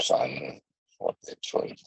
Son, what the choice?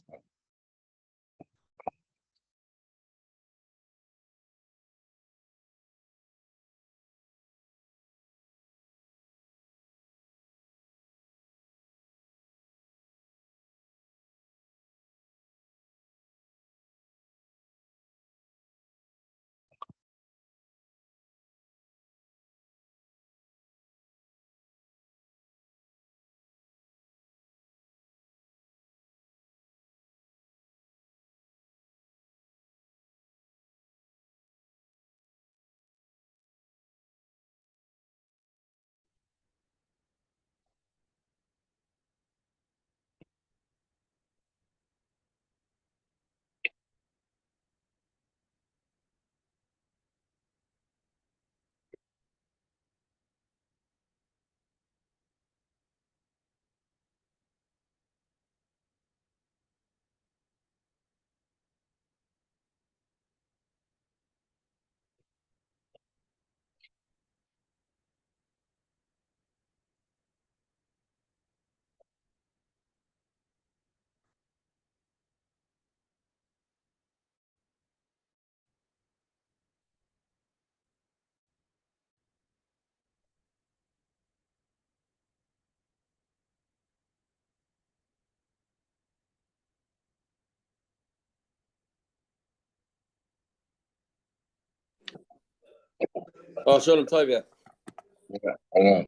Oh, Shalom Tov, Yeah, I know.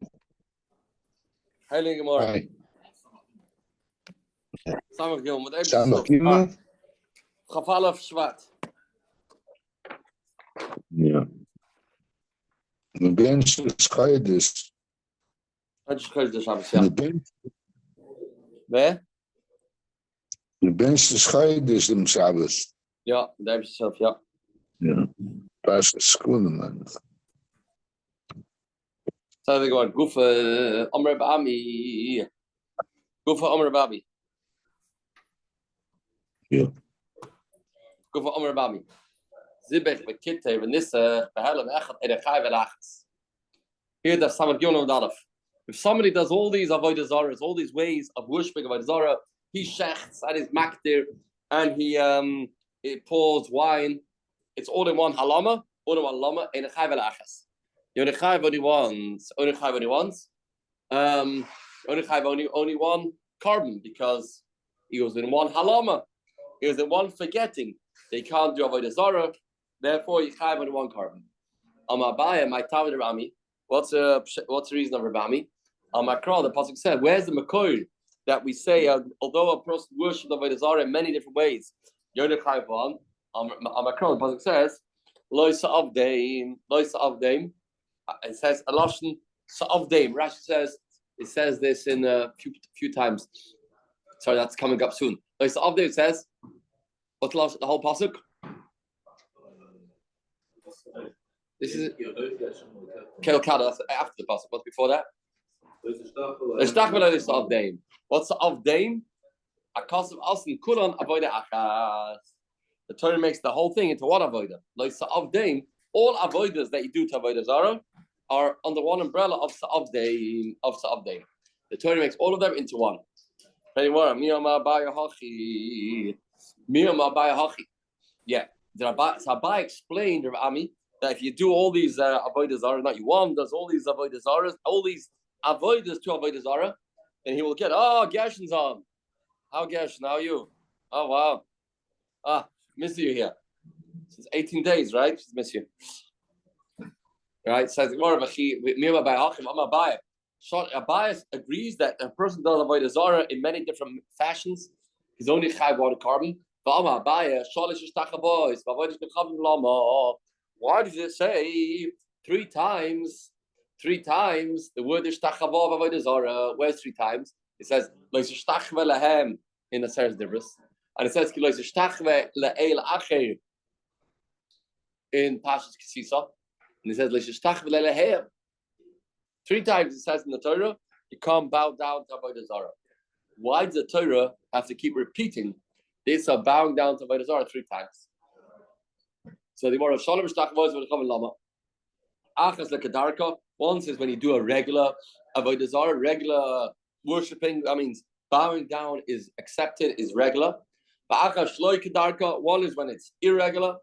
Heilige Gemara. Hi. Samach Gilm, wat Samach Gilm? Chafalaf Shvat. Ja. De mensen scheiden dus. Wat is het dus Shabbos, ja? De mensen scheiden dus om Shabbos. Ja, daar heb je zelf, ja. Ja. Pas schoenen, man. Zeg ik maar, Gufa Amr Bami. Gufa Amr Bami. Ja. Gufa Amr Bami. Zibech, Bekitte, Venisse, Behelle, Echat, Edechai, Velachs. Here, that's Samach Gilm Dalaf. If somebody does all these avodah zaras, all these ways of worshiping avodah zara, he shechts and his makdir, and he pours wine. It's all in one halama, all in one lama, in a chai velachas. You only chai only once, only chai only once. Only chai only one carbon because he was in one halama. He was in one forgetting. They can't do avodah zara, therefore you chai only one carbon. Amabaya, my Talmud Rami. What's the reason of Rabami? Makra, the pasuk said, where's the makor that we say, although a person worships the avodah zarah in many different ways, Yonah Chayvan, Makra, the pasuk says, Lo Sa'avdeim, Lo Sa'avdeim. It says Alashon Sa'avdeim. Rashi says it says this in a few times. Sorry, that's coming up soon. Lo Sa'avdeim. It says what's the whole pasuk? This is Kelkada. That's after the pasuk. What's before that? What's the Avdaim? Akasav Asin Kulan Avoida Achas. The Torah makes the whole thing into one avodah. Like Sa'avdaim, all avodas that you do to avodah zara are under one umbrella of Sa'avdaim. The Torah makes all of them into one. Yeah. So Abai explained, Rav Ami, that if you do all these avodah zara, not you one does all these avodah zaras, all these avodas to avodah zara, then he will get, oh, Gershon's on. How Gershon? How are you? Oh wow. Miss you here. Since 18 days, right? Just miss you. Right? Says Abai agrees that a person does avodah zara in many different fashions. He's only chayv water carbon. Why does it say three times? Three times the word is tachavo avodah zara. Where's three times? It says in the Seres Dibros, and it says in Pashas Kisisa, and it says three times. It says in the Torah, you can't bow down to avodah zara. Why does the Torah have to keep repeating this of bowing down to avodah zara three times? So the word of Shalom Shtachvos will come in Lama. Achas lekadarka. One says when you do a regular avodah zara, regular worshipping, that means bowing down is accepted, is regular. Ba'achas shloi kedarka. One is when it's irregular.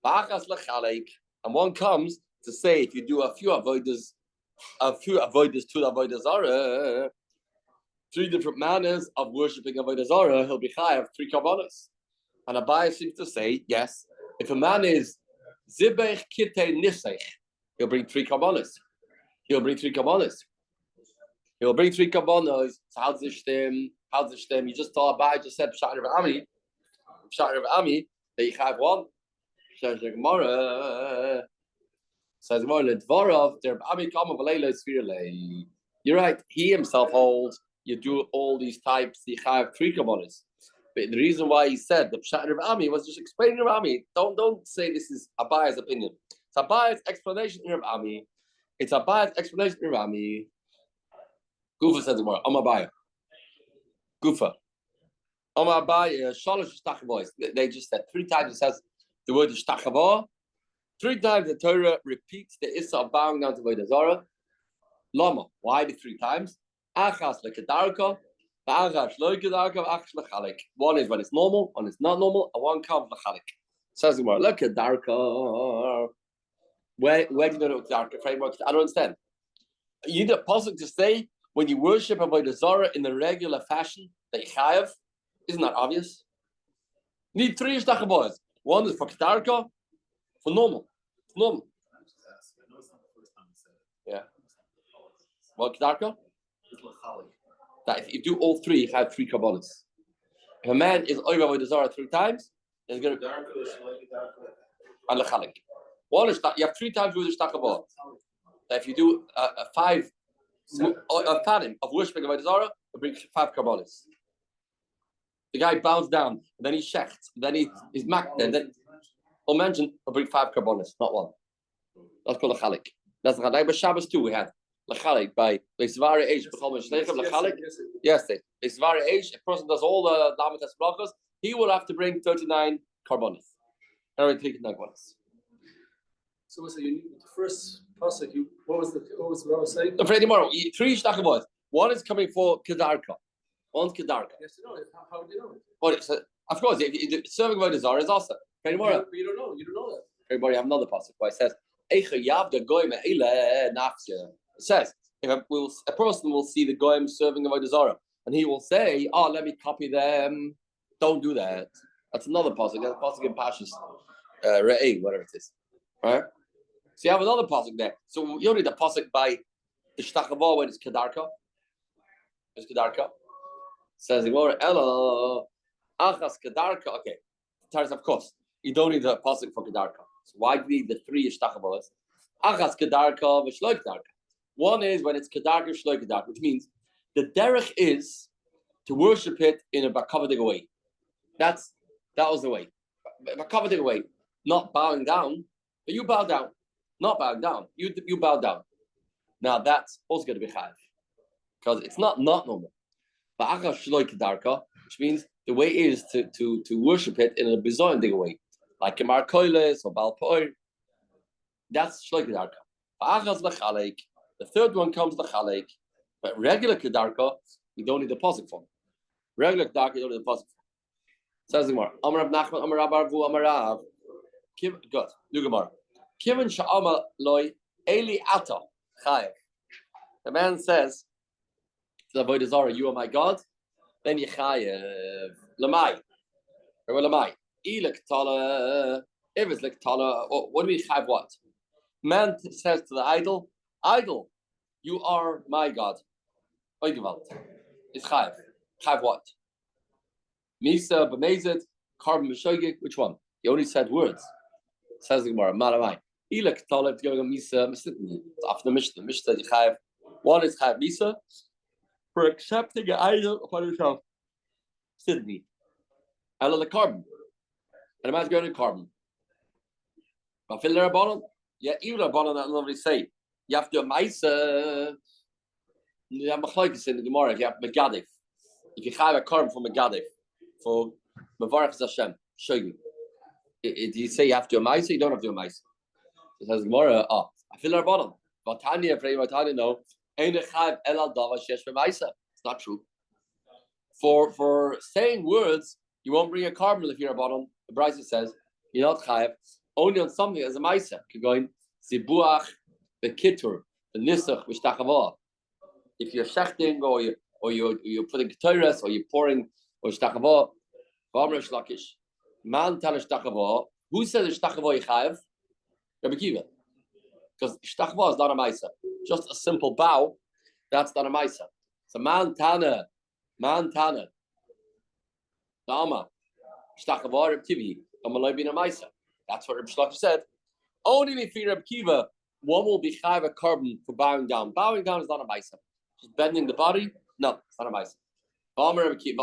Ba'achas lechalek. And one comes to say if you do a few avodas to the avodah zara, three different manners of worshipping avodah zara, he'll be chayav three karbanos. And Abai seems to say, yes, if a man is zibech kitei nisech, he'll bring three karbanos. So how does it stem? You just told Abai, just said Pshat Rav Ami, that you have one. Says the Gemara, you're right. He himself holds you do all these types. You have three kabbalas. But the reason why he said the Pshat Rav Ami was just explaining Rav Ami. Don't say this is Abai's opinion. It's Abai's explanation in Rav Ami. It's Abai's explanation in Rav Ami. Gufa says the word Amabaya. Gufa. Amabaya. Shalosh Shtachavois. They just said three times. It says the word is Shtachavo. Three times the Torah repeats the Issa of bowing down to avodah zara. Lama. Why the three times? Achas lekedarka. One is when it's normal, one is not normal, and one comes l'chalik. Says the word, look at darka. Where do you know the darka framework? I don't understand. You need a pasuk to say when you worship avodah zara in the regular fashion that you chayav. Isn't that obvious? You need three ishtachavos. One is for kedarka, for normal. It's normal. Yeah. What kedarka? That if you do all three, you have three kabbalas. If a man is over avodah zara three times, then he's going to and lechalik. One is you have three times with the shtachabah. That if you do a fanim of worshiping avodah zara, it brings five kabbalas. The guy bows down, and then he shechts, then he's mak, and then he'll mention he'll bring five kabbalas, not one. That's called lechalik. That's like by Shabbos too. We had lechalik by Zera age. Lechalik. Yes, Zera age. A person does all the damatas brachos. He will have to bring 39 karbonis. So you need the first pasuk. What was saying? Tomorrow, three shtachavos. One is coming for kedarka. One's kedarka. Yes, you know it. How do you know it? Well, so, of course, serving avodah zara is also. But you don't know. You don't know that. Everybody have another pasuk where it says, it says if a person will see the goyim serving avodah zara, and he will say, "Oh, let me copy them." Don't do that. That's another pasuk. That's a pasuk in Pashas Re'eh, whatever it is, right? So you have another pasuk there. So you need a pasuk by the shtachava when it's kedarka. It's kedarka. Says the word Ella achas kedarka. Okay, of course you don't need a pasuk for kedarka. So why do you need the three shtachavos? Achas kedarka v'shloi kedarka. One is when it's kedarka v'shloi kedarka, which means the derech is to worship it in a bakavadig way. That was the way. Bakavadig way, not bowing down, but you bow down. Not bowing down. You bow down. Now that's also going to be chayav because it's not normal. But achas v'shloi kedarka, which means the way is to worship it in a bizoyandig way. Like Kemar Koiles or Balpoir. That's Shloik Kedarka. Achas Lachalek. The third one comes Lachalek. But regular Kedarka, we don't need a pasuk for. Regular dark, you go to the pasuk. Says the Gemara. Amar Rav Nachman, Amar Rav Arvu, Amar Rav. Good. New Gemara. Kivin sha'ama loy eli ata chayev. The man says to the avodah zarah, "You are my God." Then you chayev lamai. Or lamai. Ilek tala. If it's like tala, what do we chayev? What? Man says to the idol, "Idol, you are my God." Oigevalt. It's chayev. Chayev what? Misa b'mezid, carbon b'shoigig. Which one? He only said words. Says the Gemara, Malamai. Ilek taleb to go misa misitni. After the Mishnah, Mishnah you chayev. One is chayev misa for accepting an idol upon yourself. Sidney. And on the carbon. And a man's going to carbon. But fill there a bottle. Yeah, even a bottle that nobody say. You have to do a misa. You have machlokes in the Gemara. You have megadif. If you chayev a carbon from megadif. For Mavarach Hashem, show you. Do you say you have to do a mice or you don't have to do a mice? It says Gemara, I feel our bottom. Vatanya, no. It's not true. For saying words, you won't bring a carbon if you're a bottom. The Beis says, you're not chayev, only on something as a mice. You're going, Zibuach, the kitur, the nisach, vishtachavah. If you're shechting or you're putting ketores or you're pouring or shtachavah, v'amr shlakish, man tal shtachavah. Who says shtachavah yichayev? Rabbi Kiva, because shtachavah is not a ma'isa. Just a simple bow, that's not a ma'isa. So man tana, dama, shtachavah Rabbi Kiva, amaloi bin a ma'isa. That's what Rabbi Shlakish said. Only if you're Rabbi Kiva, one will be chayev a carbon for bowing down. Bowing down is not a ma'isa. Just bending the body, no, it's not a ma'isa. If you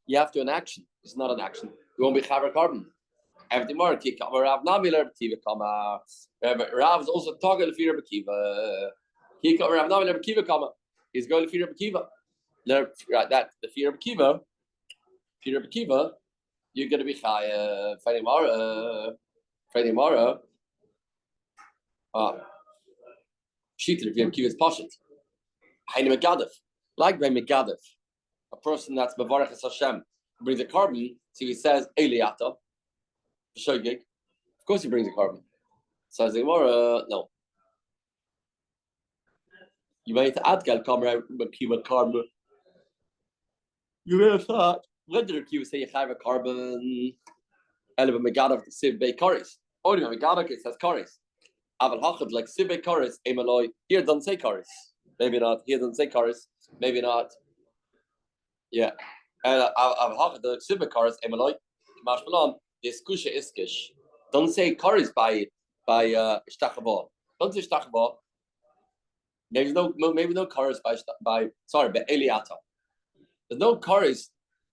you have to an action. It's not an action. You won't be chaver carbon. Everything more. Rav is also talking to Rabbi Kiva. He's going to Rabbi Kiva. Right, that the Rabbi Kiva. Rabbi Kiva, you're going to be chayav Friday tomorrow. Shita, if you have Kiva's Pashat. Hainu Megadef. Like by Megadef, a person that's Mavarach Hashem brings a carbon, so he says, Eliata, Shogig. Of course he brings a carbon. So I say, no. You might add Gal Kamra, but Kiva carbon. You may have thought, when did Kiva say you have a carbon? Eleva Megadef, the Siv Bay Karis. Only Megadef, it says Karis. Aval Hachad, like Sibe Karis, Emaloi. Here doesn't say Karis. Maybe not. Here doesn't say Karis. Maybe not. Yeah. And Aval Hachad, like Sibe Karis, Emaloi. Mashmalan, this Kusha Iskish. Don't say Karis by Shtachavah. Don't say Shtachavah. Maybe no Karis by Eliata. There's no Karis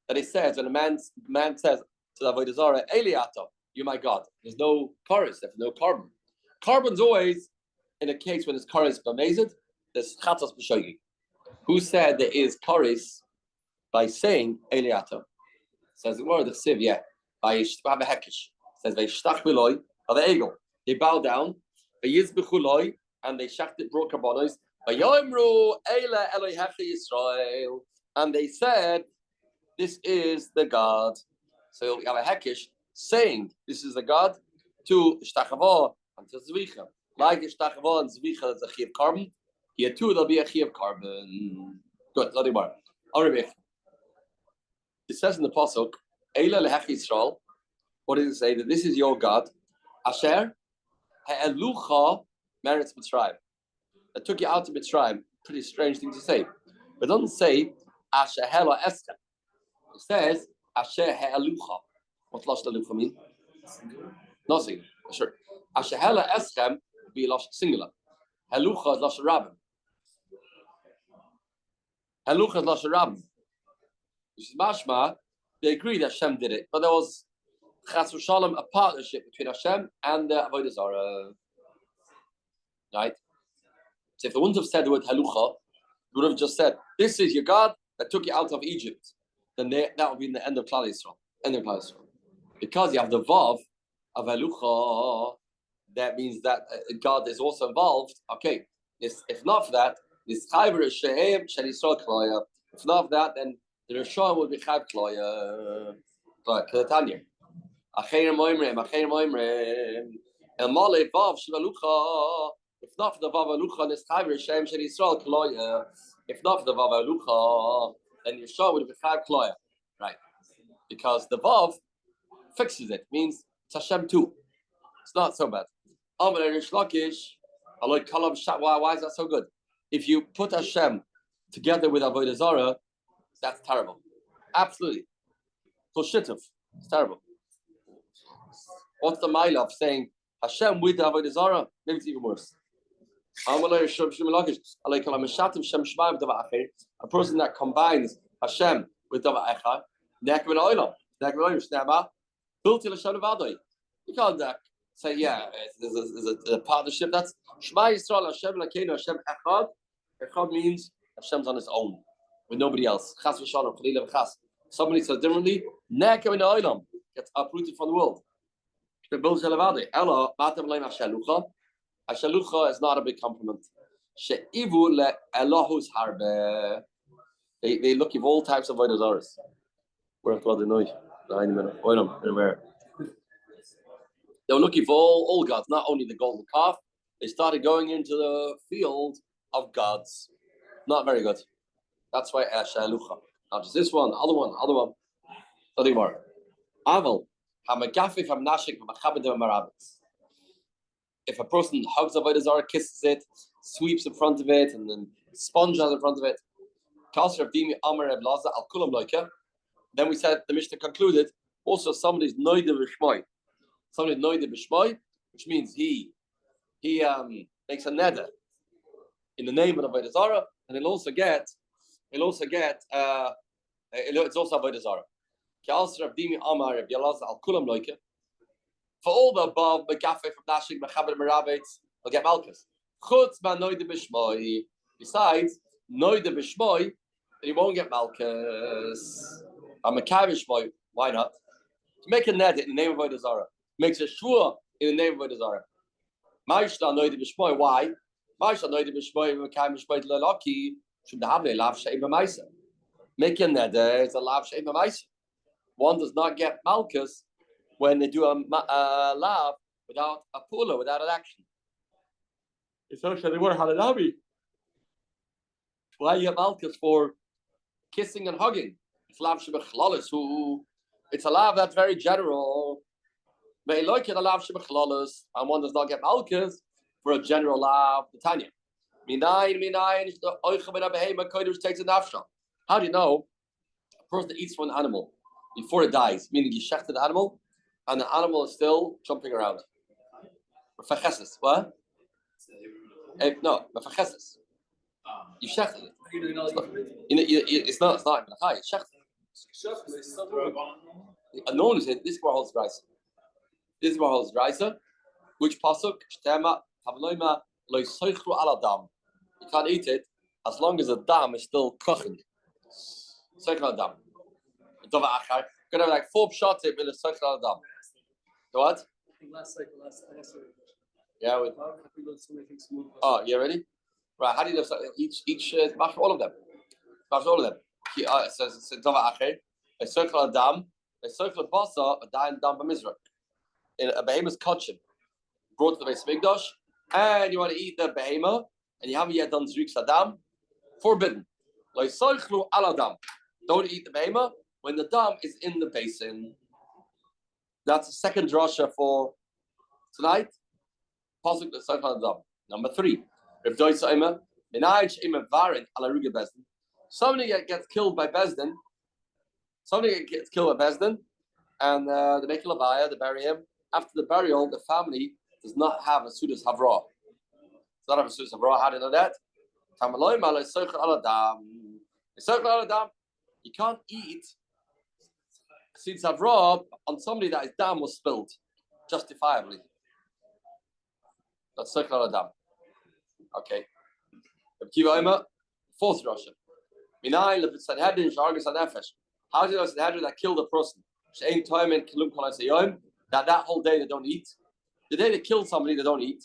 that he says when a man says to the avodah zarah, Eliata, you're my God. There's no Karis. There's no carbon. Carbon's always in a case when it's karis b'mezid, there's chatos b'shogi. Who said there is karis by saying Eliata? Says the word the siv, yeah. By hekish. Says they shtach beloy or the eagle. They bow down. They yizbechuloi and they shachted brought karbonos. By yoimru eila eloi hechi Yisrael, and they said, "This is the God." So you have a hekish saying, "This is the God." To shtachavah. And to Zvicha. Like Ishtachava and Zvicha is a Chi of carbon. Here too, there'll be a Chi of carbon. Good, not anymore. It says in the Pasuk, Eila lehech Yisrael. What does it say? That this is your God. Asher he'elucha merits Mitzrayim. That took you out to Mitzrayim. Pretty strange thing to say. But it doesn't say Asher hela Esther. It says Asher he'elucha. What does Elucha mean? Nothing. Sure. Ashahela Eschem be lost singular. Helucha is lost rabbin. Helucha is lost rabbin. Which is mashma. They agree that Hashem did it, but there was chas v'shalom, a partnership between Hashem and the avodah zarah. Right. So if they wouldn't have said the word helucha, they would have just said, "This is your God that took you out of Egypt." Then that would be in the end of Klal Yisrael. Because you have the vav of helucha. That means that God is also involved. Okay, if not for that, This Chayver Shehem Shel Yisrael Kloya. If not that, then the Rishon would be Chayv Kloya. Like Tanya. Acheir Moimrem. El Male Vav Shivalucha. If not for the Vav Alucha, this Chayver Shehem Shel Yisrael Kloya. If not for the Vav Alucha, then Yeshua would be Chayv Kloya. Right. Because the Vav fixes it. Means it's Hashem too. It's not so bad. Why is that so good? If you put Hashem together with Avodah Zarah, that's terrible. Absolutely. It's terrible. What's the mile of saying Hashem with Avodah Zarah? Maybe it's even worse. A person that combines Hashem with Dava Echad, you can't say, yeah, there's a partnership. That's Shema Yisrael, Hashem Lakeinu, Hashem Echad. Echad means Hashem's on his own, with nobody else. Chas v'shalom, chalilah v'chas. Somebody says differently, Neka in the Olam gets uprooted from the world. Ella, Matam Leim Hashalucha. Hashalucha is not a big compliment. She'ivu le Elohus harbe. They look at all types of avodah zaros. Where have the noise? They were looking for all gods, not only the golden calf. They started going into the field of gods. Not very good. That's why Shalucha. Not just this one, other one. Nothing more. Aval. If a person hugs avodah zarah, kisses it, sweeps in front of it, and then sponges in front of it, then we said the Mishnah concluded also somebody's noide b'shmoi. Somebody's noide b'shmoi, which means he makes a neder in the name of avodah zarah, and it's also avodah zarah. For all the above, Begafe from Nashik, Mechaber Merabetz, will get Malchus. Chutz man noide b'shmoi. Besides, noide b'shmoi, then he won't get Malchus. I'm a B'shmoi. Why not? To make a neder in the name of avodah zarah, makes a shua in the name of avodah zarah. Ma'ishla noide b'shmoi. Why? Ma'ishla noide b'shmoi. Mekayim b'shmoi l'loki. Should have a lav she'im b'maisa. Make a neder. It's a lav she'im b'maisa. One does not get Malchus when they do a lav without a pula, without an action. It's actually the word halalabi. Why you get Malchus for kissing and hugging? It's lav shebechlalis. It's a lav that's very general. They like it a lav shebechlalis, and one does not get Malchus for a general lav. The Tanya. Minayin the oicha ben abehema kodesh takes a nafsha. How do you know a person that eats from an animal before it dies, meaning you shechted the animal, and the animal is still jumping around? Mefacheses. What? No, mefacheses. You shechted it. It's not even a chai. It's shechted. No one said this bar holds Raisa. Which pasuk? Shtema havloima lo yisoichru ala dam. You can't eat it as long as the dam is still cooking. Soichru ala dam. Gonna have like 4 shots with a soichru ala dam. What? Last cycle. Yeah. Oh, you ready? Right. How do you know each mash all of them? Mash all of them. So dava acher. A soichru ala dam. A soichru basa. A dying dam b'mizrak. In a behemoth's kachim, brought to the Beis Mikdash, and you want to eat the behemoth, and you haven't yet done zrik sadam, forbidden. Lo yisoichlu ala dam. Don't eat the behemoth when the dam is in the basin. That's the second drasha for tonight. Pasuk the soichlu ala dam. Number 3. If doitza ima minayin she'ima varin ala ruga bezdin. Somebody gets killed by bezdin. And they make a levaya, they bury him. After the burial, the family does not have a sudas havra. Does not have a sudas havra. How do you know that? You can't eat sudas havra on somebody that his dam was spilled, justifiably. That's soichel al dam. Okay. Fourth Russia. Sanhedrin shargus anefesh. How do you know Sanhedrin that killed a person? That whole day they don't eat. The day they kill somebody, they don't eat.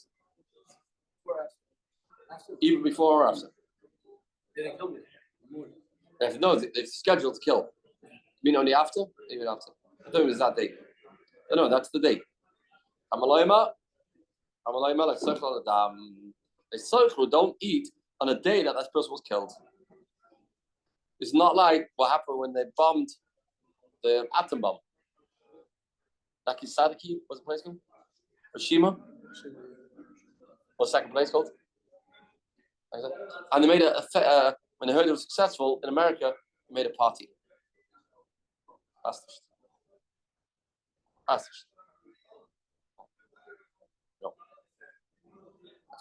Even before or after. didn't kill me. If no, they're scheduled to kill. You mean only after? Even after. I thought it was that day. No, that's the day. Amalayma, like Seichel Adam. A Seichel don't eat on a day that person was killed. It's not like what happened when they bombed the atom bomb. Sadiki, what's the place called? Hiroshima? What's the second place called? And they made when they heard it was successful in America, they made a party. No. I'm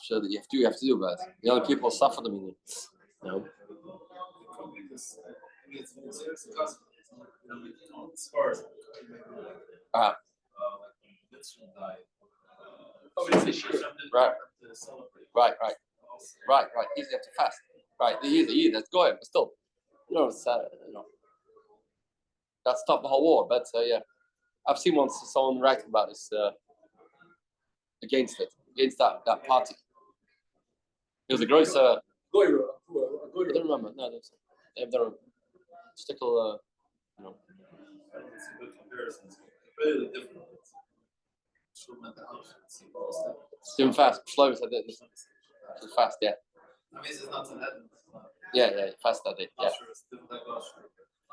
sure that you have to do that. The other people suffer the meaning. No. Right. Easy have to fast. Right, the that's going, but still, it's that stopped the whole war. But yeah, I've seen once someone writing about this against that party. It was a gross. I don't remember. No, they have their stickle. It's a good comparison. It's really different. Doing fast. Slow as I did. Fast, yeah. I mean, it's not an end. Yeah, fast that day. Yeah.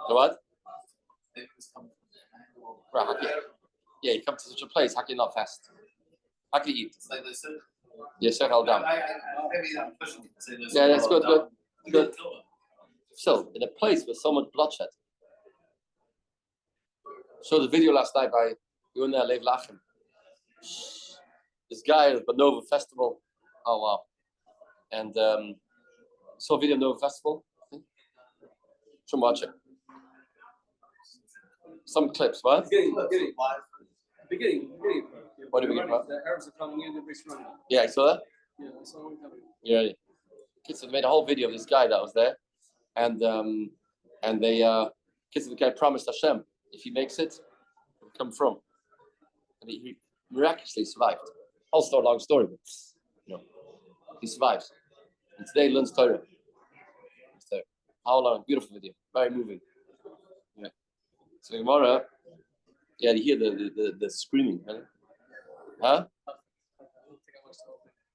The what? Right, yeah, you come to such a place, how can you not fast? How can you eat? It's like they said. Yeah, so held down. Maybe I'm pushing it. Yeah, that's good. So, in a place with so much bloodshed. Saw the video last night by Yuna Lev Lachem. This guy at the Nova Festival. Oh, wow. And saw a video of Nova Festival. Should watch it. Some clips, what? Beginning. What are we getting about? The Arabs are coming in and running. Yeah, you saw that? Yeah, I saw one coming. Yeah. Kids have made a whole video of this guy that was there, and they kids of the guy promised Hashem if he makes it, he'll come from, and he miraculously survived. Also a long story, but he survives. And today he learns Torah. So, how long? Beautiful video, very moving. Yeah. So tomorrow, yeah, you hear the screaming, right? Huh?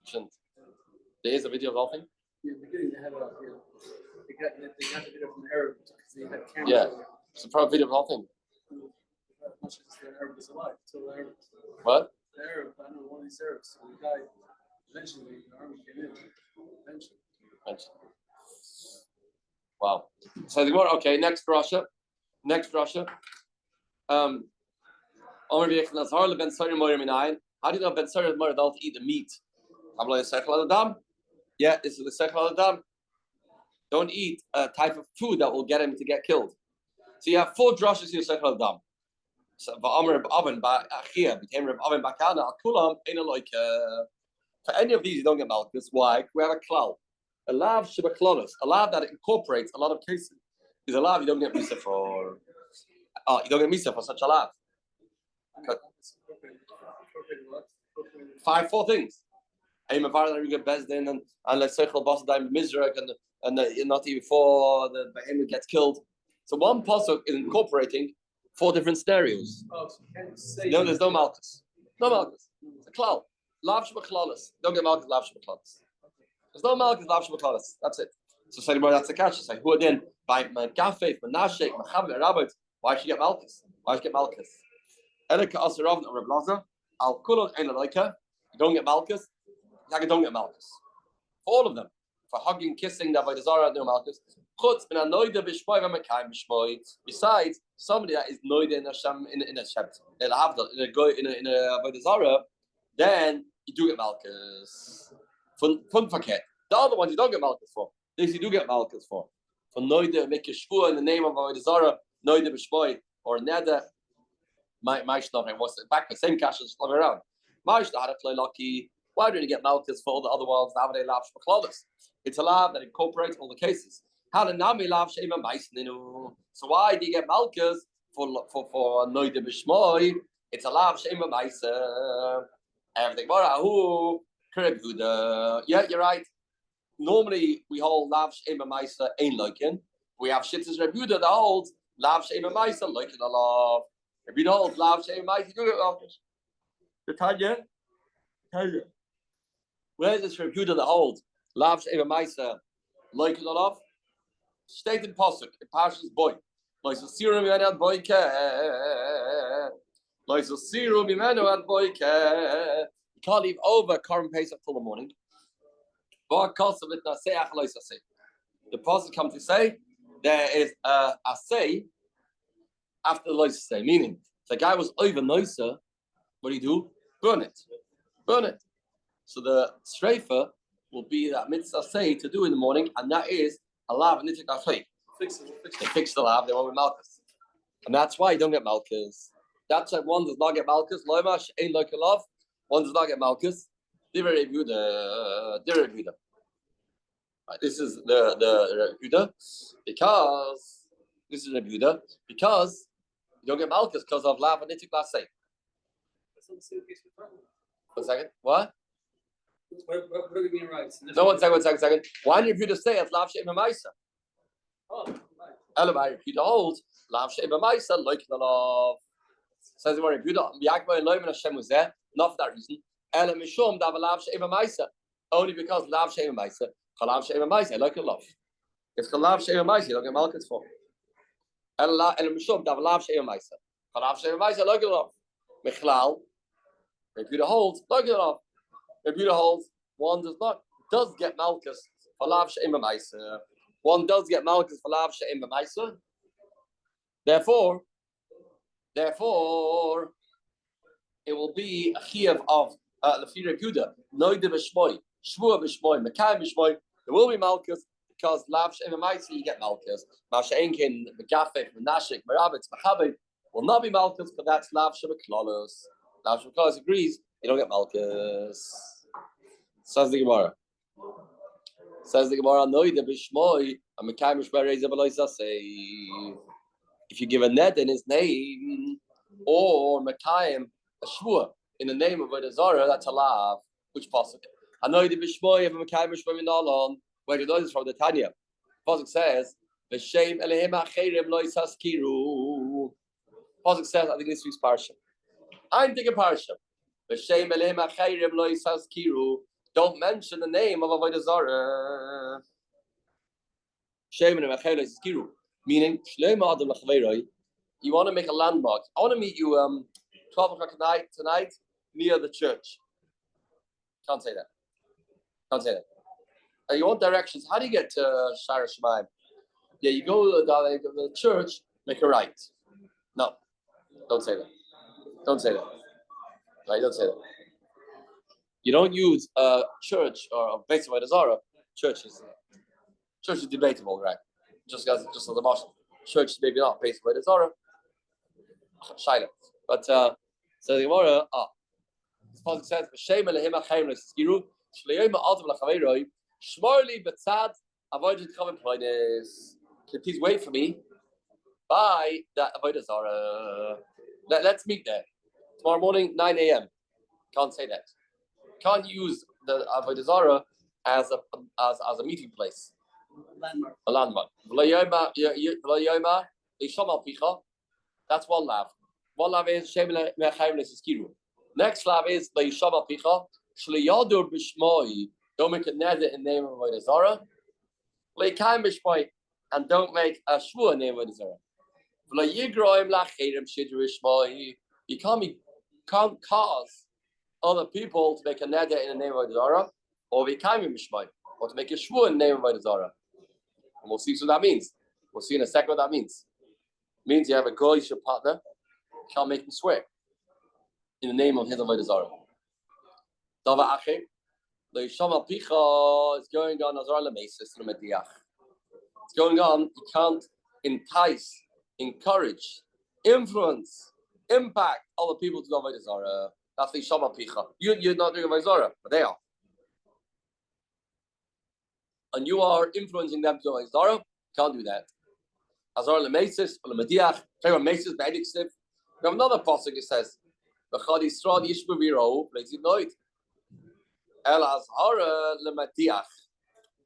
Shouldn't. There is a video of the whole thing? Yeah, in the beginning they had it up here. They got the video from the Arab because they had cameras. Yeah. It's a pro video of the whole thing. Much as the Arab is alive, till the Arab. What? The Arab, I know one of these Arabs, so he died. Eventually, the army came in. Eventually. Wow. So the more okay, next Russia. How do you know Ben Sari is don't eat the meat? Yeah, this is the Sechel Adam. Don't eat a type of food that will get him to get killed. So you have 4 drushes here, Sechel Adam. So for any of these, you don't get malchus. Why? We have a klal. A lav shebachlolus, a lav that incorporates a lot of cases. Is a lav you don't get misa for. You don't get misa for such a lav. 4 things. I'm a father you get bezdin and like seichel basadai mizrak and not even before the behemoth gets killed. So one pasuk is incorporating 4 different stereos. No, there's no malchus. No malchus. It's a klal. Lav shebachlolus. Don't get malchus. Lav shebachlolus. There's no malchus. Lav shebachlolus. That's it. So say that's the catch. Say who then by Gafef, Menashe, Mechaber, Rabbit. Why should you get malchus? Elika Asarav or Rablaza. Al Kulon and Elika. You don't get malchus. You don't get malchus. For all of them. For hugging, kissing, that by the Zara, no malchus. Besides, somebody that is noida in Hashem in a shept, in a by the Zara, then you do get malchus. Fun faket. The other ones you don't get malchus for. This you do get malchus for. For noida, make a shvua in the name of the Zara, noida b'shmoy or neder. My shnofim was back the same cash as flung around. My had a lucky. Why didn't you get malchus for all the other ones? Now they lav shmachlolus. It's a lav that incorporates all the cases. How did nami lav shema ma'isninu? So why do you get malchus for noida b'shmoy? It's a lav shema ma'isa. Everything. Who? Yeah, you're right. normally we hold lav she'ema ma'isa ein loikin. We have shittas Reb Yehuda that holds lav she'ema ma'isa loikin alav. Reb Yehuda holds lav she'ema ma'isa do it. The Tanya. Where is this Reb Yehuda that holds lav she'ema ma'isa loikin alav? Stated pasuk in Parshas Boy. Lois asiru mimenu ad boike. Lois asiru mimenu ad boike. You can't leave over Korban Pesach till the morning. The pasuk comes to say there is a say after the lois say, meaning if the guy was over noisa, what do you do? Burn it. So the streifer will be that mitzvah say to do in the morning, and that is a lav nitik achay. Fix the lav, they won't be malchus. And that's why you don't get malchus. That's why one does not get malchus. Loimash ain't like a love. One does not get malchus. Divrei Yehuda. This is the Yehuda because this is Yehuda because you don't get malchus because of lav and nitik lasei. One second. What? What do we mean, right? No, one second. Why did Yehuda say it's lav she'ema ma'isa? Oh, right. Elamai Yehuda holds lav she'ema ma'isa like the love. Says the word Yehuda Yakba and Loim and Hashem was there. Not for that reason. Elam Mishum dav lav she'ema ma'isa. Only because lav she'ema ma'isa. Chalav she'ema ma'isa like the love. It's chalav she'ema ma'isa. You don't get malchus for. Elam Mishum dav lav she'ema ma'isa. Chalav she'ema ma'isa like the love. Michlal. Yehuda holds like the love. Yehuda holds one does get malchus for lav she'ema ma'isa. One does get malchus for lav she'ema ma'isa. Therefore, it will be a chiyuv of Lefi Reb Yehuda, Noide b'shmoi, Shvua b'shmoi, Mekayim b'shmoi. There will be malchus because lav she'ema ma'isa you get malchus. Masha'enkin, Megafek, Menashik, Merabitz, Mechabev will not be malchus because that's lav she'ema klolos. Lav she'ema klolos agrees you don't get malchus. Says the Gemara. Noide b'shmoi, and Mekayim b'shmoi reiza b'loisa say. If you give a net in his name, or Mekayim, a shvua, in the name of a Zera, that's a lav. Which pasuk? I know the bishmoy of Mekayim b'shmoi minalon. Where you know this from the Tanya. Pasuk says, "V'shem elehim acherim lo yisaskiru." Pasuk says, I think this week's parsha. I'm thinking parsha. V'shem elehim acherim lo yisaskiru. Don't mention the name of a Zera. Shem elehim acherim lo yisaskiru. Meaning, you want to make a landmark. I want to meet you 12 o'clock tonight near the church. Can't say that. You want directions. How do you get to Shara Shemaim? Yeah, you go to the church, make a right. No, don't say that. Right, don't say that. You don't use a church or a Beis of Zera. Church is debatable, right? Just as a marshal. Church is maybe not based by the Zera. Shaila. But so the Gemara, this pasuk says, "V'shem elehim achayim leskiru, shleiyim ma'adim lachaveiroi, shmorli betzad avodah tchavim ploides." Please wait for me by that avodah Zera. Let's meet there tomorrow morning, 9 a.m. Can't say that. Can't use the avodah Zera as a meeting place. A landmark. That's one lav. One lav is Shem Mechayim Leskiru. Next lav is Leisham Al Picha. Shliyadur Bishmoi. Don't make a neder in the name of Avodah Zara. Leikayim Bishmoi. And don't make a shvua in the name of Avodah Zara. V'layigroim lachirim shidru Bishmoi. You can't cause other people to make a neder in the name of Avodah Zara, or Leikayim Bishmoi, or to make a shvua in the name of Avodah Zara. And we'll see what that means. We'll see in a second what that means. It means you have a goyish partner, you can't make him swear in the name of his avodah zara. Dava acher, the Yisham al Picha is going on Azar lemesis to the Mediach. It's going on. You can't entice, encourage, influence, impact other people to do avodah zara. That's the Yisham al Picha. You're not doing avodah zara, but they are. And you are influencing them to do avodah zara. Can't do that. Azar lemesis or lemediach. Favorite mesis be'ediksiv. We have another pasuk. It says, "V'chad Yisrael yishbu v'yirou v'leizid noid." El azhara lemediach.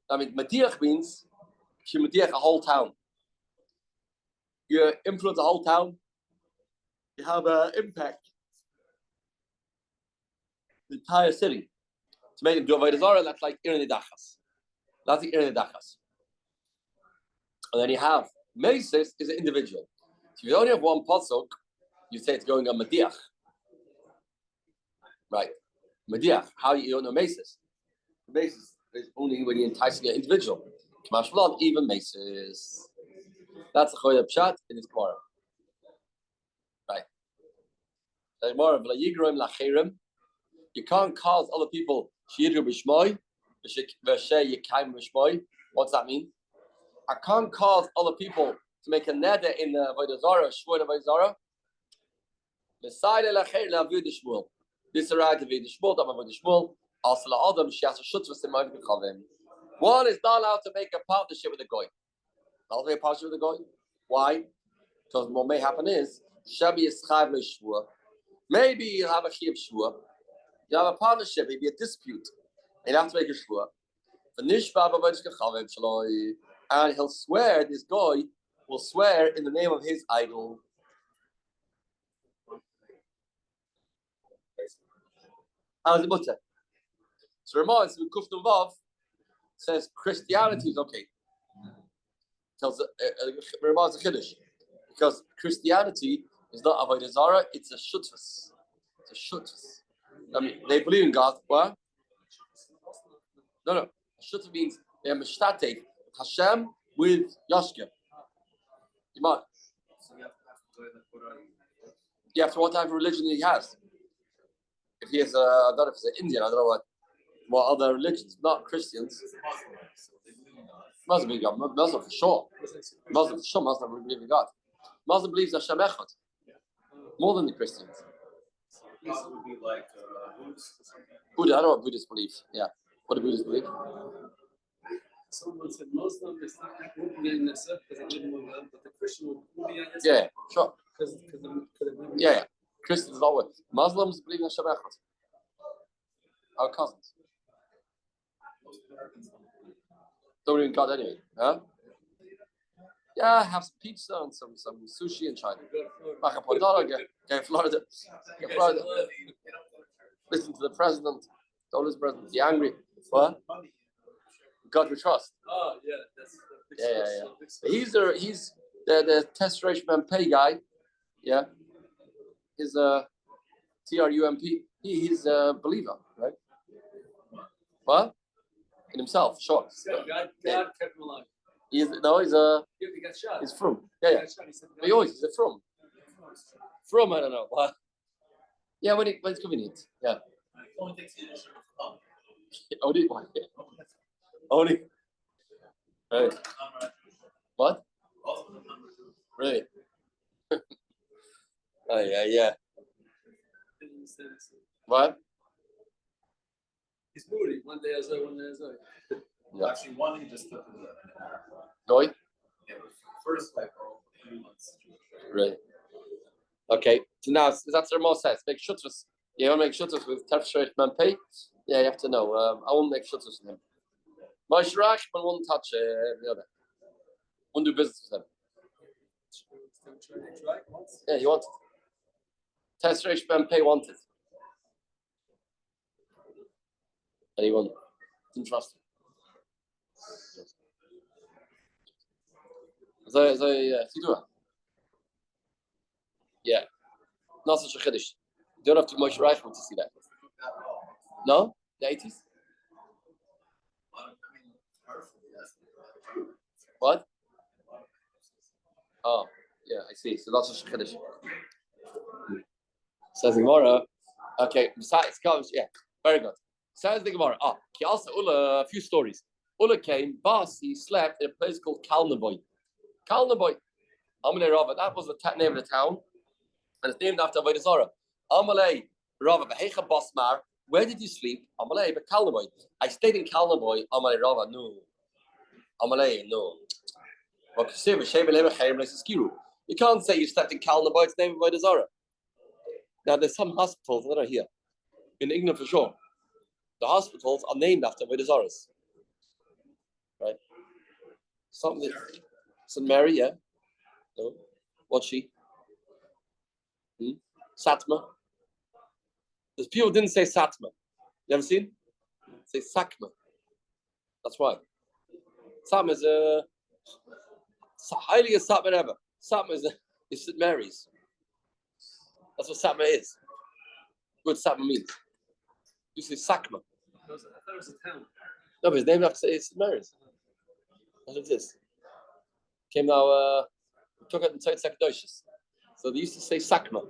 I mean, Madiach means you Madiach a whole town. You influence a whole town. You have an impact. The entire city. To make them do Avodah Zarah, that's like Irnei Dachas. That's the Irnei Dachas. And then you have Mesis is an individual. So if you only have one pasuk, you say it's going on Madiach. Right. Madiach. How you don't know Mesis? Mesis is only when you entice an individual. Kamash V'lad, even Mesis. That's a Choyah Pshat in his Gemara. Right. There's more of Yigroim Lachirim. You can't cause other people Shiur B'Shmoi, V'Shei Yekayim B'Shmoi. What's that mean? I can't cause other people to make a neder in the Avodah Zarah, Shmuel Avodah Zarah. Beside Lachirim Lavud Shmuel. This arrived to be the Shmuel, Dam Avodah Shmuel. Also Adam Shias Shutzvas in Mayim B'Chavim. One is not allowed to make a partnership with a goy. Not make a partnership with a goy. Why? Because what may happen is Shabi is Chayv Shmuel. Maybe you'll have a Chiv Shmuel. You have a partnership, maybe a dispute. And you have to make a shvua. And he'll swear, this guy will swear in the name of his idol. How's it mutter? So Ramah in Kufnum Vav says Christianity is okay. Tells Ramah is a Kiddush. Because Christianity is not Avodah Zarah, it's a Shutvas. It's a Shutvas. I mean, they believe in God. What? No. Shutta means they are mishtate Hashem with Yashka. You have to what type of religion he has. If he has, I don't know if he's an Indian, I don't know what other religions, not Christians. Muslim God, Muslim for sure. Muslim believe in God. Muslim believes Hashem Echad more than the Christians. Would be like Buddha, I don't know what Buddhists believe. Yeah. What do Buddhists believe? Someone said Muslim is not because they live with them, but the Christian would be on this. Yeah, sure. Because Yeah. Christians not with. Muslims believe in Hashem Echad. Our cousins. Don't believe in God anyway. Huh? Yeah, have some pizza and some sushi and China. Back up on dollar, get Florida. Get Florida. Listen to the president. Don't listen to the president. Be angry. What? God we trust. Oh yeah, that's He's the Testoration Pay guy. Yeah. He's a TRUMP. He's a believer, right? What? In himself, sure. God kept him alive. He's He got shot. He's from. Yeah. He's a from. From, I don't know. What? Yeah, when it's convenient. Yeah. Only. Right. What? Really? Oh yeah. What? He's moody. One day I was one day I was Yeah. Actually, one he just took an hour. Going? Yeah, first like for 3 months. Right. Okay. So now that's what Ramah says. Make shutras. You want to make shutras with Tefshiret Pay? Yeah, you have to know. I won't make shutras with him. Moshe Rash, but won't touch the other. Won't do business with him. Yeah, he wanted. Tefshiret Pay wanted. And he won. Didn't trust him. Yeah. Not such a chiddush. You don't have to Moshe Reichman to see that. No? The 80s? What? Oh, yeah, I see. So that's such a chiddush. Says the Gemara. Okay, besides comes, yeah, very good. Says the Gemara. He also a few stories. Ula came, he slept in a place called Kalnaboy. Kalnaboy. Amalei Rava, that was the name of the town. And it's named after Avodah Zarah. Amalei Rava, Behecha Basmar, where did you sleep? Amalei, but Kalnaboy. I stayed in Kalnaboy. Amalei Rava, no. Amalei, no. You can't say you slept in Kalnaboy, it's named Avodah Zarah. Now, there's some hospitals that are here. In England, for sure. The hospitals are named after Avodah Zarahs. right? Something. So Mary, yeah. No. What's she? Satma. There's people who didn't say Satma. You ever seen? Say Sakma. That's why. Satma is highly a Satma ever. Satma is St. Mary's. That's what Satma is. What Satma means. You say Sakma. I thought it was a town. No, but his name after St. Mary's. That's what it is. Came now, took it in Tzeit Sekdoshis. So they used to say Sakma.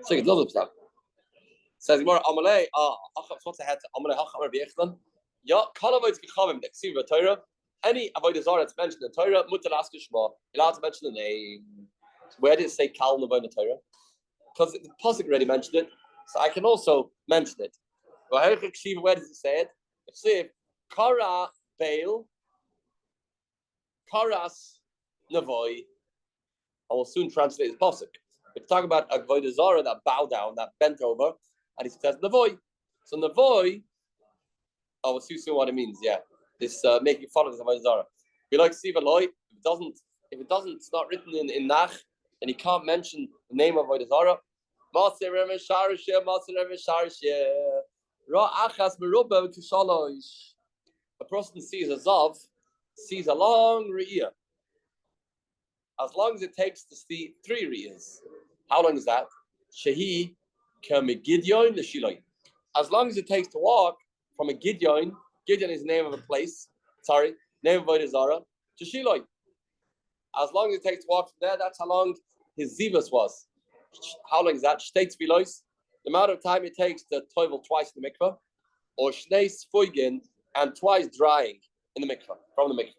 So it's lovely stuff. Says more Amalei, what's the head? Amalei Hachamar Beichlan. Yeah, Kalavoit's Gechavim, the Ksiva Torah. Any Avodah Zarah that's mentioned in the Torah, Mutar Asker Shema, you're allowed to mention the name. Where did it say Kal Navon the Torah? Because the Pasuk already mentioned it, so I can also mention it. Where does it say it? It says Kara Baal, Karas Navoi. I will soon translate this Pasuk. We're talking about a Avodah Zarah that bowed down, that bent over, and he says Navoi. So Navoi, I will see soon what it means. Yeah, this making fun of this Avodah Zarah. We like Siva Loi. If it doesn't, it's not written in Nach, then you can't mention the name of Avodah Zarah. Maser Remesh Sharisheh, Maser Remesh Sharisheh. Ra Achas Merubah Kishalosh. A person sees a Zav, sees a long Re'iyah. As long as it takes to see 3 Re'iyahs. How long is that? Shehi Kamegidyon the Shiloi. As long as it takes to walk from a Gidyon is the name of a place, name of Avodah Zarah, to Shiloi. As long as it takes to walk from there, that's how long his Zivas was. How long is that? Shtei Tfilos, the amount of time it takes to toivel twice in the mikveh, or Shnei Sfuigin, and twice drying in the mikveh, from the mikveh.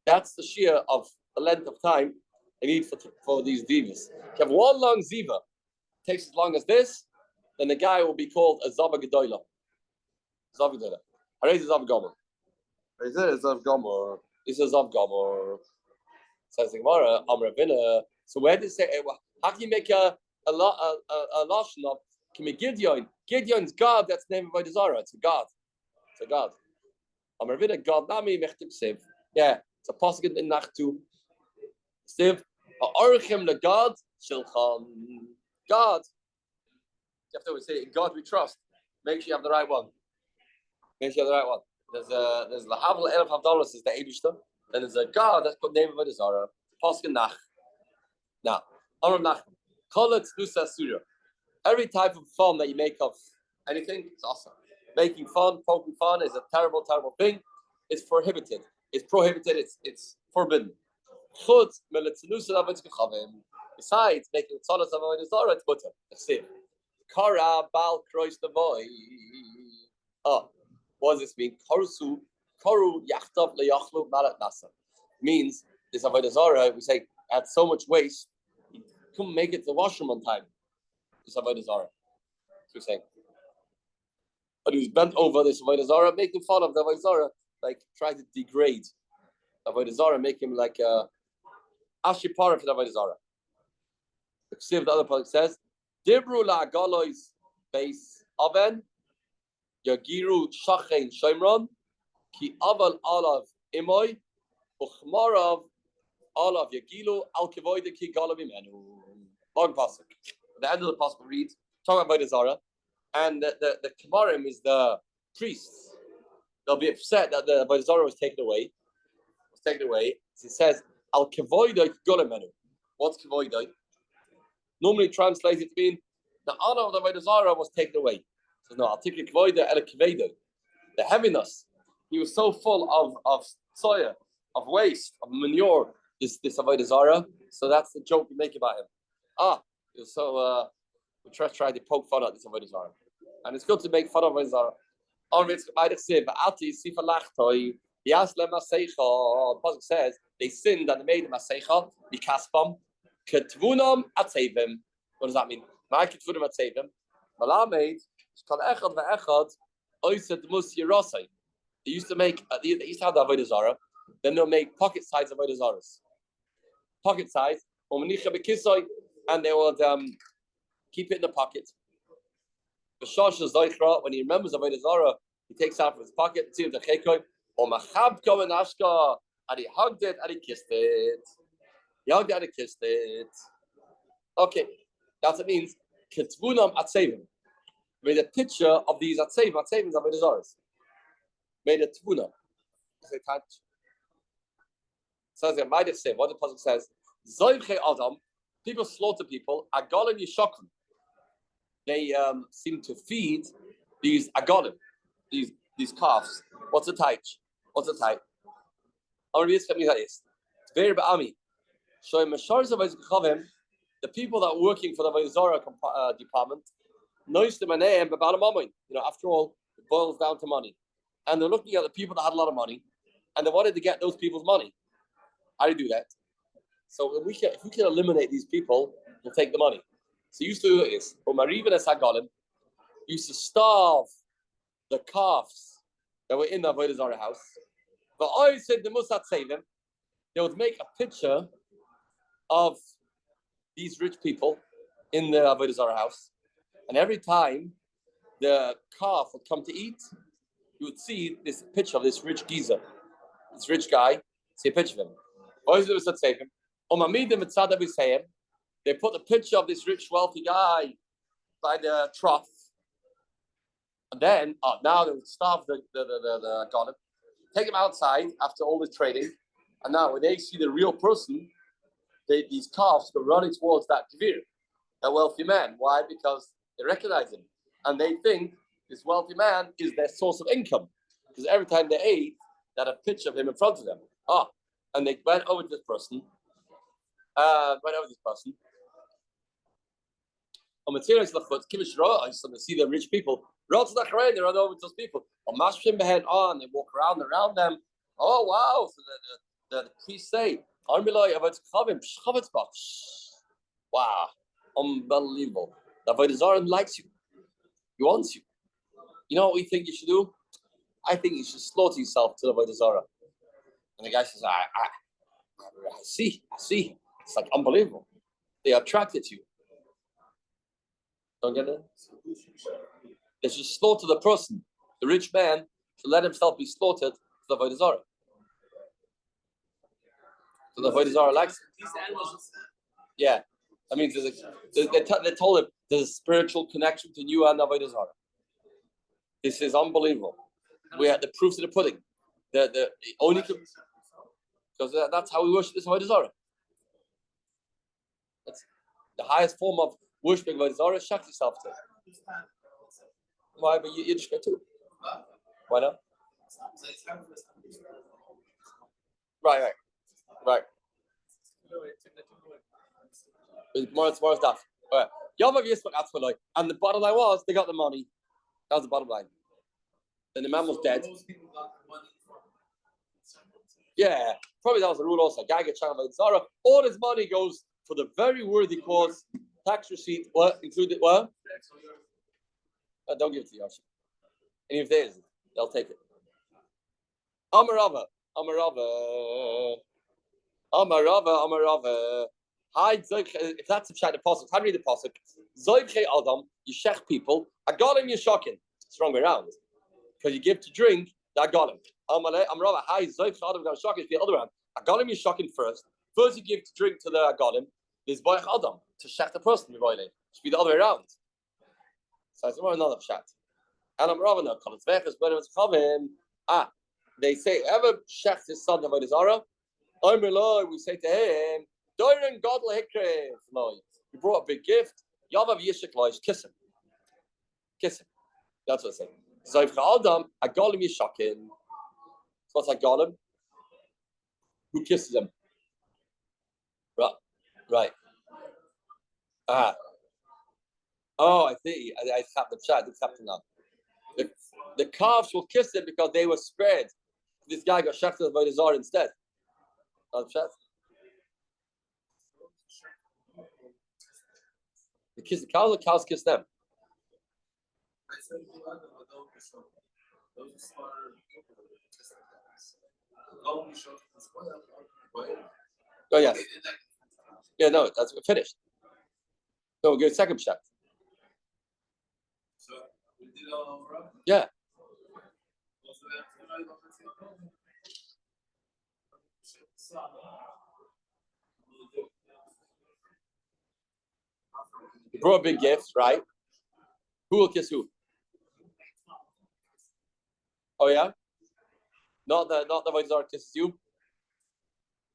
That's the shear of the length of time you need for these divas. If you have one long ziva, takes as long as this, then the guy will be called a Zava Gedoyla. Zava Gedoyla. Harei Zav Gomer. This is Zav Gomer. This is Zav Gomer. Says the Gemara, Amar Avina. So where did it say? How can you make a lashon of Gideon? Gideon's God. That's the name of Avodah Zarah. It's a God. It's a God. Amar Avina God Nami Mechtiv Siv. Yeah, it's a pasuk in Nach 2. Siv Ha'orchim the God Shilchan. God. You have to always say, in God we trust. Make sure you have the right one. Make sure you have the right one. There's Lahavel Elef Havdalos is the Eibishter. Then there's a God that's put name of Avodah Zarah. Pasuk Nach. Now, Amar Nach. Koletz Nusa Surah. Every type of fun that you make of anything is awesome. Making fun, poking fun is a terrible, terrible thing. It's prohibited. It's prohibited. It's forbidden. Besides making tzalas of Avodah Zarah, it's mutter. That's it. Kara bal krois navoi. What does this mean? Karu yachtav leyachlu malat nasa. Means this Avodah Zarah, we say, had so much waste, you couldn't make it to the washroom on time. This Avodah Zarah. That's what we're saying. But he was bent over this Avodah Zarah, making fun of the Avodah Zarah, like try to degrade Avodah Zarah, make him like Ashipara for the Avodah Zarah. The Ksiv, the other part says, Dibru la galois Beis Aven, Yagiru Shachain Shomron, Ki Aval Alav Imoy, Uchmarav Alav Yagilu, Al Kivoida Ki Galav Imenu. Long pasuk. At the end of the pasuk reads, talking about Avodah Zarah, and the Kamarim is the priests. They'll be upset that the Avodah Zarah was taken away. He says, Al Kivoida Ki Galav Imenu. What's Kivoida? Normally translated to mean the honor of the Avodah Zarah was taken away. So no, I'll take the Kvoida and a Kveida. The heaviness. He was so full of soya, of waste, of manure, this Avodah Zarah. So that's the joke we make about him. He was so we try to poke fun at this Avodah Zarah. And it's good to make fun of Avodah Zarah. He asked them Maseicha. The Pasuk says they sinned and they made a Maseicha, Bikaspam. Ketvunam atzevim. What does that mean? My ketvunam atzevim. Malamed shkal echad ve'echad oiset mus yerosai. They used to have the Avodah Zarah. Then they'll make pocket size of Avodah Zarahs. Pocket size. Umenicha bekisoi, and they would keep it in the pocket. B'shosh zoichra, when he remembers Avodah Zarah, He takes out from his pocket, and he hugged it and he kissed it. He hugged it and he kissed it. Okay, that's what it means. Ketvunam atzevim. Made a picture of these atzevim. Atzevim are the Zoras. Made a tvuna. Says it might have said what the pasuk says. Zoivche Adam. People slaughter people. Agolim yishokum. They seem to feed these agolim, these calves. What's a taich? What's a taich? I'm going to read this. It's very ba'ami. Showing mashars of Chavim, the people that are working for the Zera department, noise them and about a moment. After all, it boils down to money, and they're looking at the people that had a lot of money, and they wanted to get those people's money. How do you do that? So if we can eliminate these people, we'll take the money. So used to do this. Used to starve the calves that were in the Avodah Zarah house. But I said the Musat save them. They would make a picture of these rich people in the Avodah Zarah house, and every time the calf would come to eat, you would see this picture of this rich geezer, this rich guy. See a picture of him. I said the Musat save him. They put a picture of this rich, wealthy guy by the trough. And then, now they would starve the garden, take him outside after all the trading. And now when they see the real person, these calves go running towards that Gvir, that wealthy man. Why? Because they recognize him. And they think this wealthy man is their source of income. Because every time they ate, they had a picture of him in front of them. And they went over to this person. On materials like what I see the rich people. They run over to those people. And they walk around them. Oh wow! So the priests say, wow, unbelievable. The Avodah Zarah likes you. He wants you. You know what we think you should do? I think you should slaughter yourself to the Avodah Zarah. And the guy says, I see. It's like unbelievable. They are attracted to you. Don't get it? They should slaughter the person. The rich man should let himself be slaughtered to the Avodah Zarah. So the Avodah Zarah likes it. These animals. Yeah. I mean, they told him there's a spiritual connection between you and the Avodah Zarah. This is unbelievable. We had the proofs of the pudding. The only because that's how we worship this Avodah Zarah. That's the highest form of worshiping Avodah Zarah. Shach yourself to. Why? But you just get too. Why not? Right. Tomorrow's daf. All right. And the bottom line was they got the money. That was the bottom line. Then the man was dead. Yeah, probably that was the rule also. Guy gets Avodah Zarah. All his money goes for the very worthy cause. Tax receipt, what included? What? Don't give it to Yasha. And if there is, they'll take it. Amarava. Hi, if that's a chat the pasuk, how do you read the pasuk? Zoivche Adam, you shech people. Agalim yishakin. It's the wrong way around. Because you give to drink the agalim. Amarava. Hi, Zoivche Adam, yishakin. It's the other way around. Agalim yishakin first. First you give to drink to the agalim. There's boich Adam to shech the person. It should be the other way around. So it's another chat. And Amarava no. They say whoever shechs his son of Avodah Zarah, we say to him, Doiren Godel Hikrev, you brought a big gift. Yavav Yishik Loish, kiss him. That's what I say. So if Adam, Agolim Yishakin. What's Agolim? Who kisses him? Right. Oh, I see. I tapped the chat. It's happening now. The calves will kiss him because they were spread. This guy got shafted by the Zara instead. They kiss the cows kiss them. Oh, yes. Yeah, no, that's finished. So we'll get a second shot. Yeah. You brought a big gift, right? Who will kiss who? Oh yeah? Not the Avodah Zarah kisses you?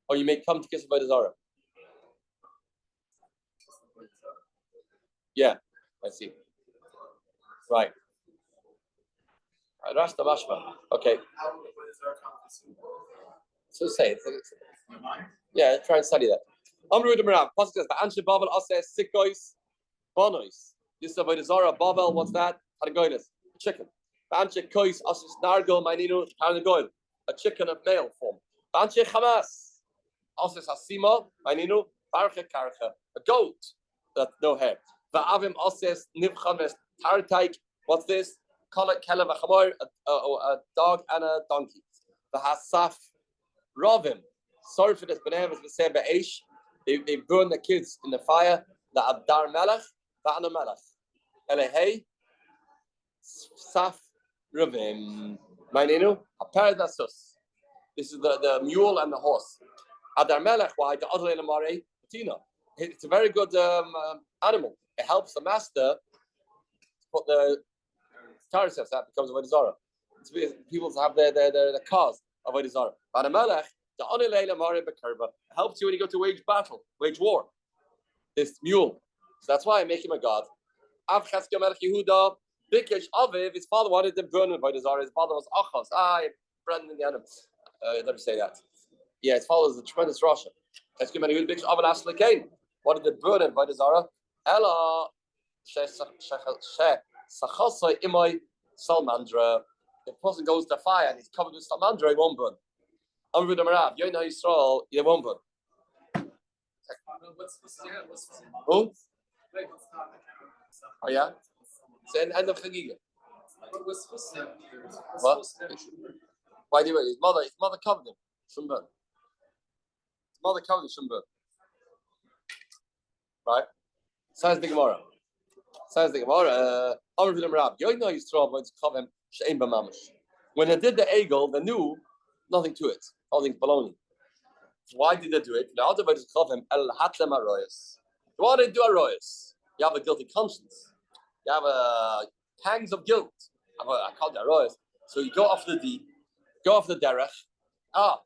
Or you may come to kiss Avodah Zarah? Yeah, I see. Right. Rashta Mashma. Okay. So say it. Yeah, try and study that. Amru de Merav. Pasuk says, "Ba'anshe Babel aseh sikois bonois." This is Avodah Zarah. Babel. What's that? Hadagoyles. Chicken. Ba'anshe kois aseh snargol ma'ninu hadagoyl. A chicken of male form. Ba'anshe Hamas aseh hasima ma'ninu barche karche. A goat that no hair. Va'avim aseh nivchames tartaik. What's this? Call it kelev v'chamor, a dog and a donkey. V'hasaf rovim. Sorry for this, but they burn the kids in the fire. The Abdar Melech, Va'ana Melech. Elehei, Saf Rovim. Maininu, Aparadasus. This is the mule and the horse. Adar Melech, why? The other Mare, Tina. It's a very good animal. It helps the master put the carousels that becomes Avodah Zarah. People have their cars of Avodah Zarah. Adar Melech, the Onileila Mare Bekerba helps you when you go to wage battle, wage war. This mule. So that's why I make him a god. Av Cheskel Melech Yehuda, Bikesh Aviv, his father wanted to burn Avodah Zarah. His father was Achaz. Brendan in the animals. Let me say that. Yeah, his father was a tremendous Rasha. Cheskel Melech Yehuda, Bikesh Aviv Ashley Cain. Wanted to burn Avodah Zarah. Ella Sachasai Imai Salmandra. If a person goes to fire and he's covered with Salmandra, he won't burn. Amru de Merav, you know Yisrael, you won't burn. Who? Oh yeah? It's the end of Chagiga. What? Why do you his mother covered him. Shouldn't burn. His mother covered him, shouldn't burn. Right? Says the Gemara. Amru de Merav, you know Yisrael, it's Chavim, She'en B'mamish. When they did the Egel, they knew nothing to it. All things baloney. Why did they do it? The other way is called him El Hatlem Aroyas. Why did they do Aroyas? You have a guilty conscience. You have a pangs of guilt. I call it Aroyas. So you go off the deep, go off the derech.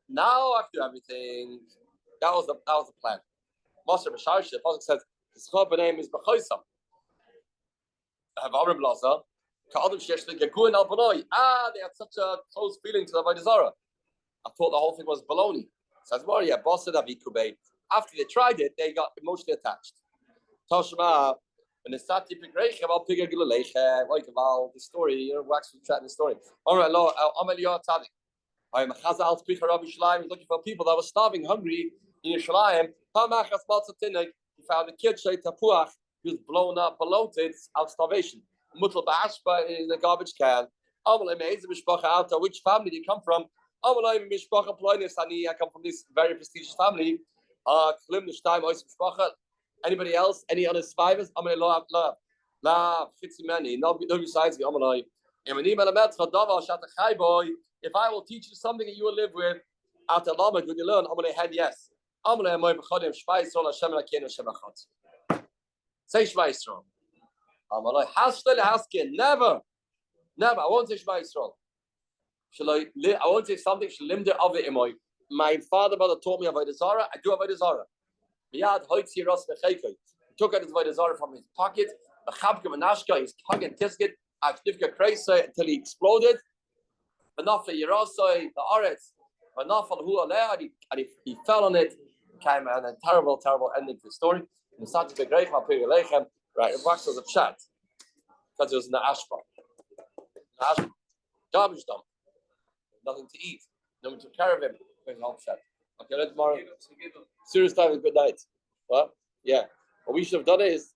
Now I have to do everything. That was the plan. Master B'Sharish, the Pasuk says, his name is B'Choisam. I have Amr Blaza. Ka'adim Sheshli Geguin Al Banoi. They had such a close feeling to the Avodah Zarah. I thought the whole thing was baloney. Says Maria, Bossa Davi Kubay. After they tried it, they got emotionally attached. Toshma, when they start to pick Reichem, I'll pick a Gilelechem, like about the story, wax from chatting the story. Alright, Lord, Amelia Tadik. I'm a Chazal speaker of Yerushalayim, looking for people that were starving, hungry in Yerushalayim. He found a kid, Shay Tapuach, he was blown up, bloated, out of starvation. Mutal Bashba in a garbage can. Which family do you come from? I come from this very prestigious family. Anybody else? Any other survivors? No besides me. If I will teach you something that you will live with, after Lamed, would you learn? I'm going to head yes. Say Shema Yisrael. Never. I won't say Shema Yisrael. I won't say something. My father, mother taught me Avodah Zarah. I do Avodah Zarah. He took out his Avodah Zarah from his pocket. He's hugging tisket. Until he exploded. And he fell on it. Came a terrible, terrible ending to the story. Right, it wax was a chat because it was in the ashbar. Garbage dump. Nothing to eat. No one took care of him. Okay, let's tomorrow. Serious time. Good night. What? Yeah. What we should have done is